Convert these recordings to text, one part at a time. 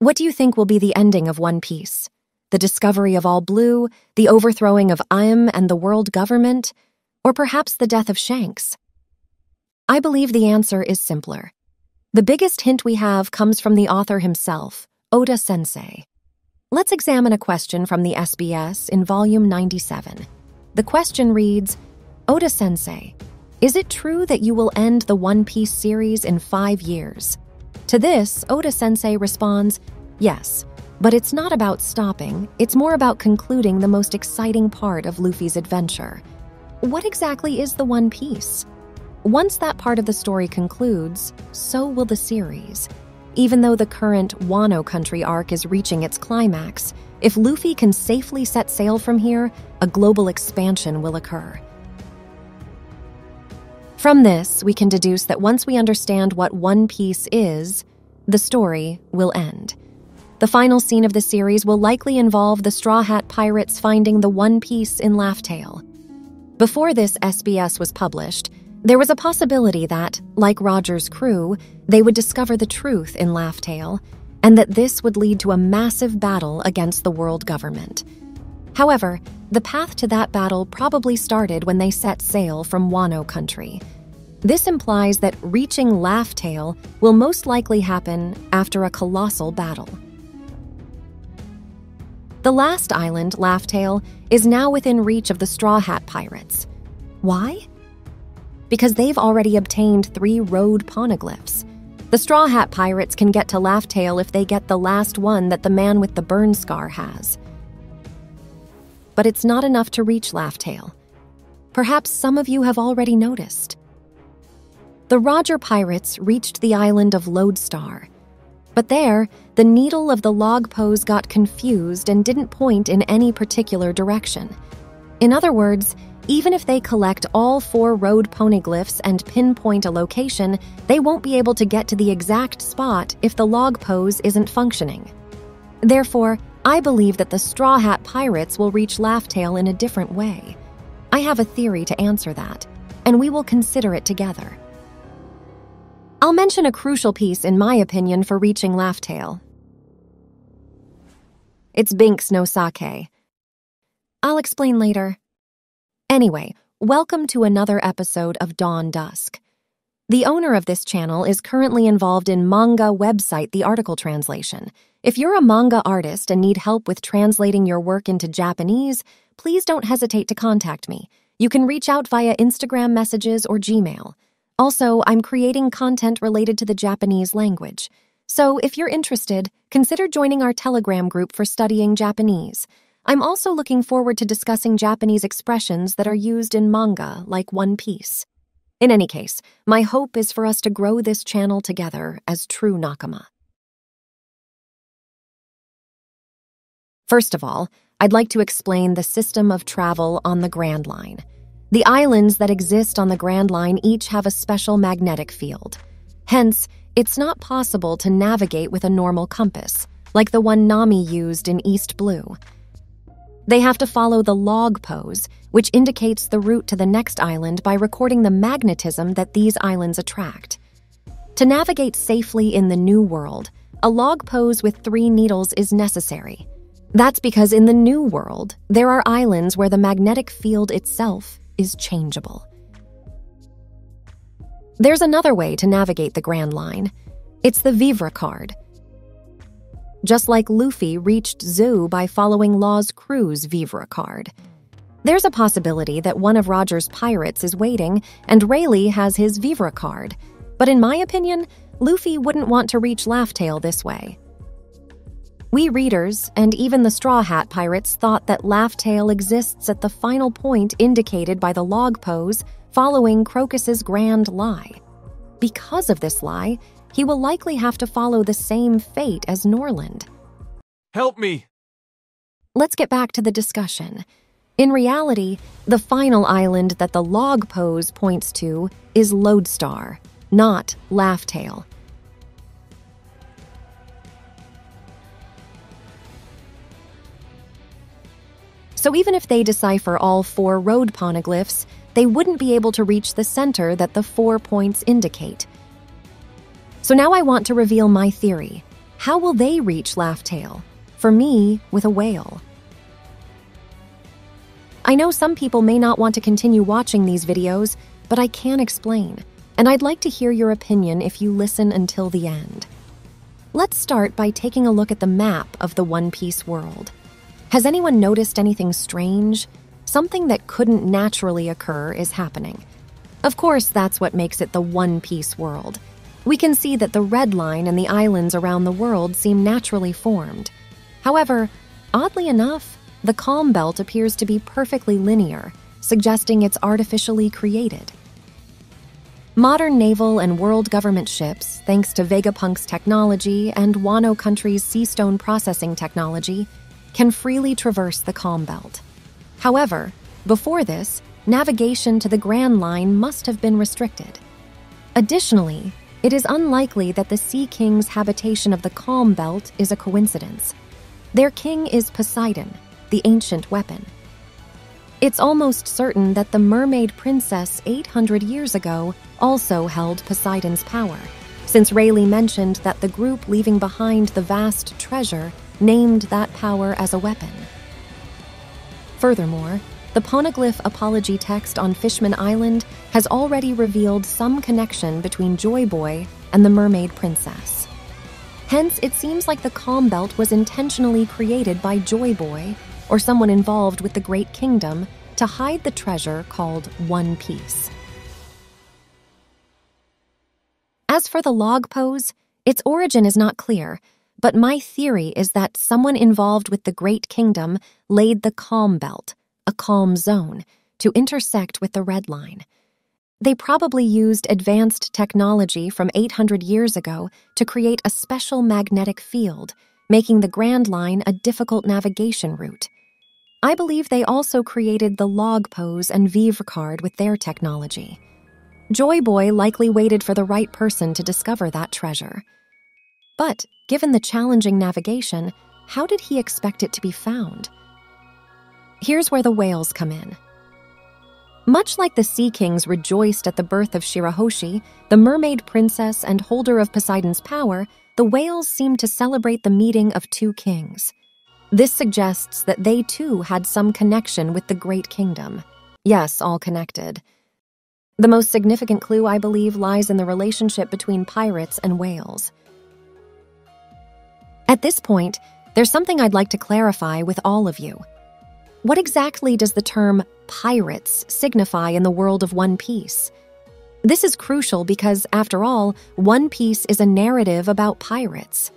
What do you think will be the ending of One Piece? The discovery of all blue, the overthrowing of Aim and the world government, or perhaps the death of Shanks? I believe the answer is simpler. The biggest hint we have comes from the author himself, Oda Sensei. Let's examine a question from the SBS in volume 97. The question reads, Oda Sensei, is it true that you will end the One Piece series in 5 years? To this, Oda Sensei responds, yes, but it's not about stopping, it's more about concluding the most exciting part of Luffy's adventure. What exactly is the One Piece? Once that part of the story concludes, so will the series. Even though the current Wano Country arc is reaching its climax, if Luffy can safely set sail from here, a global expansion will occur. From this, we can deduce that once we understand what One Piece is, the story will end. The final scene of the series will likely involve the Straw Hat Pirates finding the One Piece in Laugh Tale. Before this SBS was published, there was a possibility that, like Roger's crew, they would discover the truth in Laugh Tale, and that this would lead to a massive battle against the world government. However, the path to that battle probably started when they set sail from Wano Country. This implies that reaching Laugh Tale will most likely happen after a colossal battle. The last island, Laugh Tale, is now within reach of the Straw Hat Pirates. Why? Because they've already obtained 3 road poneglyphs. The Straw Hat Pirates can get to Laugh Tale if they get the last one that the man with the burn scar has. But it's not enough to reach Laugh Tale. Perhaps some of you have already noticed. The Roger Pirates reached the island of Lodestar. But there, the needle of the log pose got confused and didn't point in any particular direction. In other words, even if they collect all 4 road poneglyphs and pinpoint a location, they won't be able to get to the exact spot if the log pose isn't functioning. Therefore, I believe that the Straw Hat Pirates will reach Laugh Tale in a different way. I have a theory to answer that, and we will consider it together. I'll mention a crucial piece in my opinion for reaching Laugh Tale. It's Binks no Sake. I'll explain later. Anyway, welcome to another episode of Dawn Dusk. The owner of this channel is currently involved in manga website The Article Translation. If you're a manga artist and need help with translating your work into Japanese, please don't hesitate to contact me. You can reach out via Instagram messages or Gmail. Also, I'm creating content related to the Japanese language. So if you're interested, consider joining our Telegram group for studying Japanese. I'm also looking forward to discussing Japanese expressions that are used in manga, like One Piece. In any case, my hope is for us to grow this channel together as true Nakama. First of all, I'd like to explain the system of travel on the Grand Line. The islands that exist on the Grand Line each have a special magnetic field. Hence, it's not possible to navigate with a normal compass, like the one Nami used in East Blue. They have to follow the log pose, which indicates the route to the next island by recording the magnetism that these islands attract. To navigate safely in the New World, a log pose with 3 needles is necessary. That's because in the New World, there are islands where the magnetic field itself is changeable. There's another way to navigate the Grand Line. It's the Vivre card. Just like Luffy reached Zoo by following Law's crew's Vivre card. There's a possibility that one of Roger's pirates is waiting and Rayleigh has his Vivre card. But in my opinion, Luffy wouldn't want to reach Laugh Tale this way. We readers, and even the Straw Hat Pirates, thought that Laugh Tale exists at the final point indicated by the log pose following Crocus's grand lie. Because of this lie, he will likely have to follow the same fate as Norland. Help me! Let's get back to the discussion. In reality, the final island that the log pose points to is Lodestar, not Laugh Tale. So even if they decipher all 4 road poneglyphs, they wouldn't be able to reach the center that the 4 points indicate. So now I want to reveal my theory. How will they reach Laugh Tale? For me, with a whale. I know some people may not want to continue watching these videos, but I can explain, and I'd like to hear your opinion if you listen until the end. Let's start by taking a look at the map of the One Piece world. Has anyone noticed anything strange? Something that couldn't naturally occur is happening. Of course, that's what makes it the One Piece world. We can see that the red line and the islands around the world seem naturally formed. However, oddly enough, the calm belt appears to be perfectly linear, suggesting it's artificially created. Modern naval and world government ships, thanks to Vegapunk's technology and Wano Country's seastone processing technology, can freely traverse the calm belt. However, before this, navigation to the Grand Line must have been restricted. Additionally, it is unlikely that the Sea King's habitation of the calm belt is a coincidence. Their king is Poseidon, the ancient weapon. It's almost certain that the mermaid princess 800 years ago also held Poseidon's power, since Rayleigh mentioned that the group leaving behind the vast treasure named that power as a weapon. Furthermore, the poneglyph apology text on Fishman Island has already revealed some connection between Joy Boy and the mermaid princess. Hence, it seems like the calm belt was intentionally created by Joy Boy or someone involved with the Great Kingdom to hide the treasure called One Piece. As for the log pose, its origin is not clear, but my theory is that someone involved with the Great Kingdom laid the calm belt, a calm zone, to intersect with the red line. They probably used advanced technology from 800 years ago to create a special magnetic field, making the Grand Line a difficult navigation route. I believe they also created the log pose and vivre card with their technology. Joy Boy likely waited for the right person to discover that treasure. But, given the challenging navigation, how did he expect it to be found? Here's where the whales come in. Much like the Sea Kings rejoiced at the birth of Shirahoshi, the mermaid princess and holder of Poseidon's power, the whales seem to celebrate the meeting of two kings. This suggests that they too had some connection with the Great Kingdom. Yes, all connected. The most significant clue, I believe, lies in the relationship between pirates and whales. At this point, there's something I'd like to clarify with all of you. What exactly does the term pirates signify in the world of One Piece? This is crucial because, after all, One Piece is a narrative about pirates.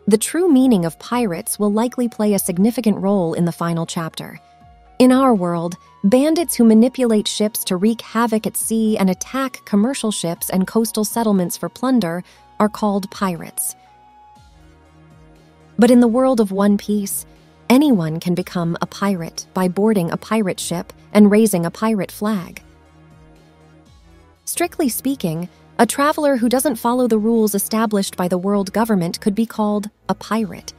The true meaning of pirates will likely play a significant role in the final chapter. In our world, bandits who manipulate ships to wreak havoc at sea and attack commercial ships and coastal settlements for plunder are called pirates. But in the world of One Piece, anyone can become a pirate by boarding a pirate ship and raising a pirate flag. Strictly speaking, a traveler who doesn't follow the rules established by the world government could be called a pirate.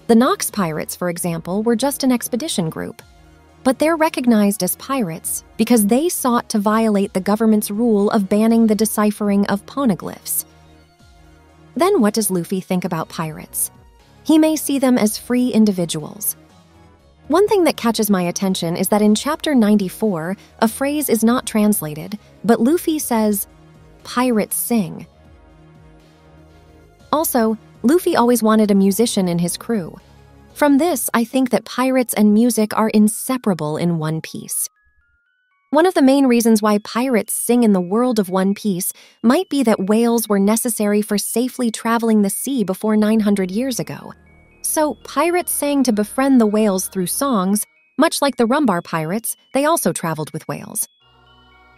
The Nox pirates, for example, were just an expedition group. But they're recognized as pirates because they sought to violate the government's rule of banning the deciphering of poneglyphs. Then what does Luffy think about pirates? He may see them as free individuals. One thing that catches my attention is that in Chapter 94, a phrase is not translated, but Luffy says, "Pirates sing." Also, Luffy always wanted a musician in his crew. From this, I think that pirates and music are inseparable in One Piece. One of the main reasons why pirates sing in the world of One Piece might be that whales were necessary for safely traveling the sea before 900 years ago. So, pirates sang to befriend the whales through songs. Much like the Rumbar pirates, they also traveled with whales.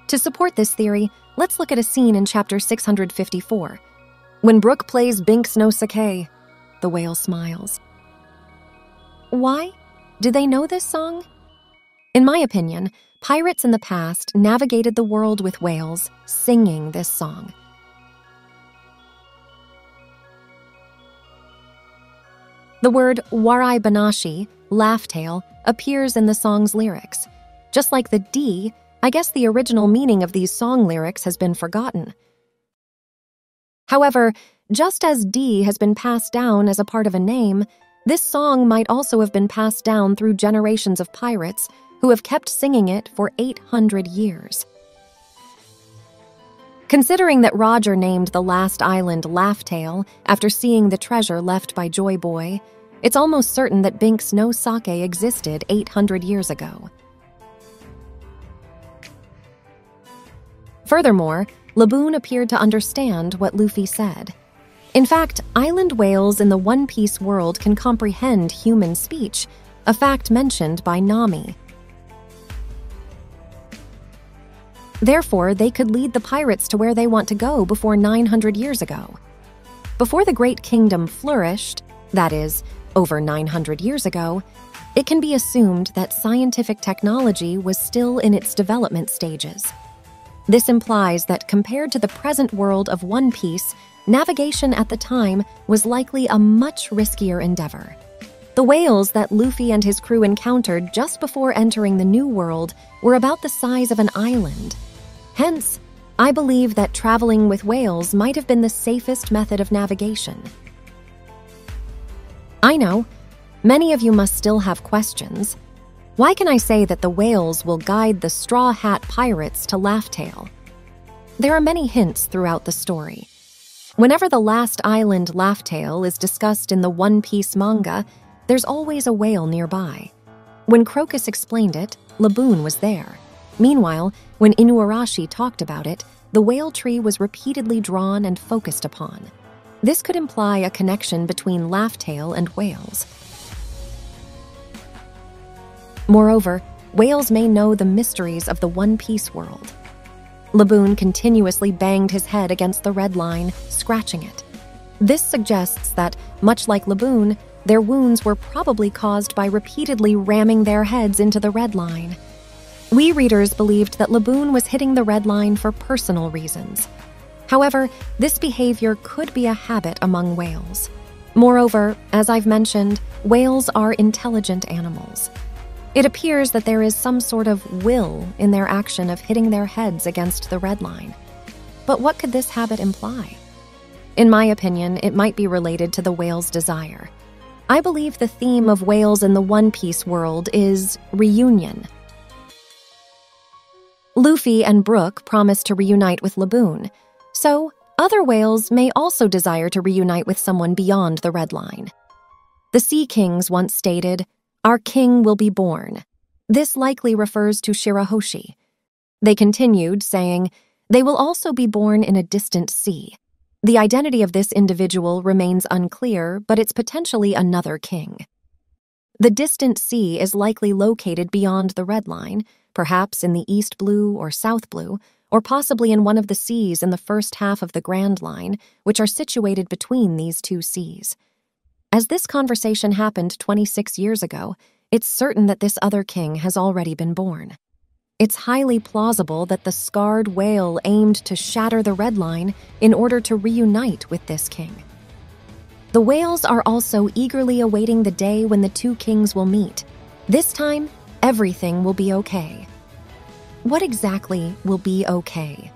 To support this theory, let's look at a scene in Chapter 654. When Brook plays Binks no Sake, the whale smiles. Why? Did they know this song? In my opinion, pirates in the past navigated the world with whales, singing this song. The word warai banashi, laugh tale, appears in the song's lyrics. Just like the D, I guess the original meaning of these song lyrics has been forgotten. However, Just as D has been passed down as a part of a name, this song might also have been passed down through generations of pirates who have kept singing it for 800 years. Considering that Roger named the last island Laughtail after seeing the treasure left by Joy Boy, it's almost certain that Binks no Sake existed 800 years ago. Furthermore, Laboon appeared to understand what Luffy said. In fact, island whales in the One Piece world can comprehend human speech, a fact mentioned by Nami. Therefore, they could lead the pirates to where they want to go before 900 years ago. Before the Great Kingdom flourished, that is, over 900 years ago, it can be assumed that scientific technology was still in its development stages. This implies that compared to the present world of One Piece, navigation at the time was likely a much riskier endeavor. The whales that Luffy and his crew encountered just before entering the New World were about the size of an island. Hence, I believe that traveling with whales might have been the safest method of navigation. I know, many of you must still have questions. Why can I say that the whales will guide the Straw Hat Pirates to Laughtail? There are many hints throughout the story. Whenever the last island Laughtail is discussed in the One Piece manga, there's always a whale nearby. When Crocus explained it, Laboon was there. Meanwhile, when Inuarashi talked about it, the whale tree was repeatedly drawn and focused upon. This could imply a connection between Laughtail and whales. Moreover, whales may know the mysteries of the One Piece world. Laboon continuously banged his head against the red line, scratching it. This suggests that, much like Laboon, their wounds were probably caused by repeatedly ramming their heads into the red line. We readers believed that Laboon was hitting the red line for personal reasons. However, this behavior could be a habit among whales. Moreover, as I've mentioned, whales are intelligent animals. It appears that there is some sort of will in their action of hitting their heads against the red line. But what could this habit imply? In my opinion, it might be related to the whale's desire. I believe the theme of whales in the One Piece world is reunion. Luffy and Brook promise to reunite with Laboon, so other whales may also desire to reunite with someone beyond the red line. The Sea Kings once stated, "Our king will be born." This likely refers to Shirahoshi. They continued, saying, "They will also be born in a distant sea." The identity of this individual remains unclear, but it's potentially another king. The distant sea is likely located beyond the red line, perhaps in the East Blue or South Blue, or possibly in one of the seas in the first half of the Grand Line, which are situated between these two seas. As this conversation happened 26 years ago, it's certain that this other king has already been born. It's highly plausible that the scarred whale aimed to shatter the red line in order to reunite with this king. The whales are also eagerly awaiting the day when the two kings will meet. This time, everything will be okay. What exactly will be okay?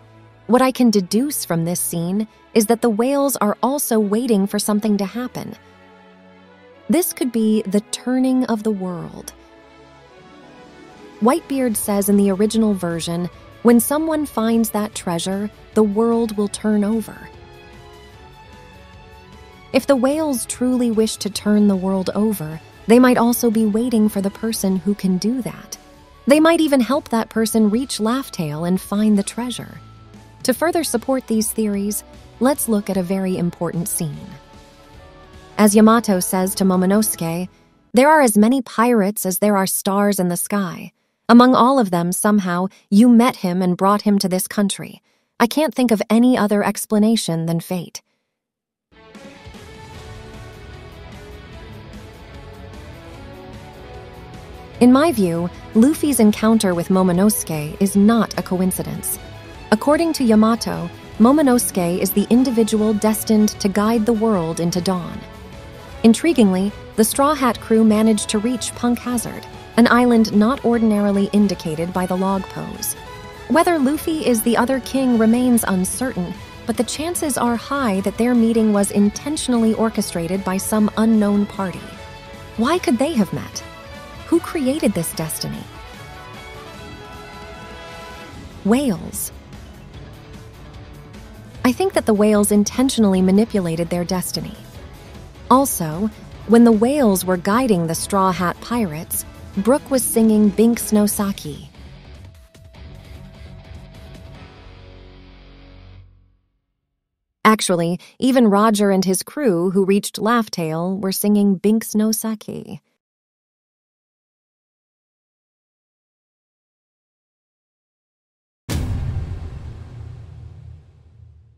What I can deduce from this scene is that the whales are also waiting for something to happen. This could be the turning of the world. Whitebeard says in the original version, when someone finds that treasure, the world will turn over. If the whales truly wish to turn the world over, they might also be waiting for the person who can do that. They might even help that person reach Laughtail and find the treasure. To further support these theories, let's look at a very important scene. As Yamato says to Momonosuke, "There are as many pirates as there are stars in the sky. Among all of them, somehow, you met him and brought him to this country. I can't think of any other explanation than fate." In my view, Luffy's encounter with Momonosuke is not a coincidence. According to Yamato, Momonosuke is the individual destined to guide the world into dawn. Intriguingly, the Straw Hat crew managed to reach Punk Hazard, an island not ordinarily indicated by the log pose. Whether Luffy is the other king remains uncertain, but the chances are high that their meeting was intentionally orchestrated by some unknown party. Why could they have met? Who created this destiny? Whales. I think that the whales intentionally manipulated their destiny. Also, when the whales were guiding the Straw Hat Pirates, Brooke was singing Binks no Saki. Actually, even Roger and his crew who reached Laugh Tale were singing Binks no Saki.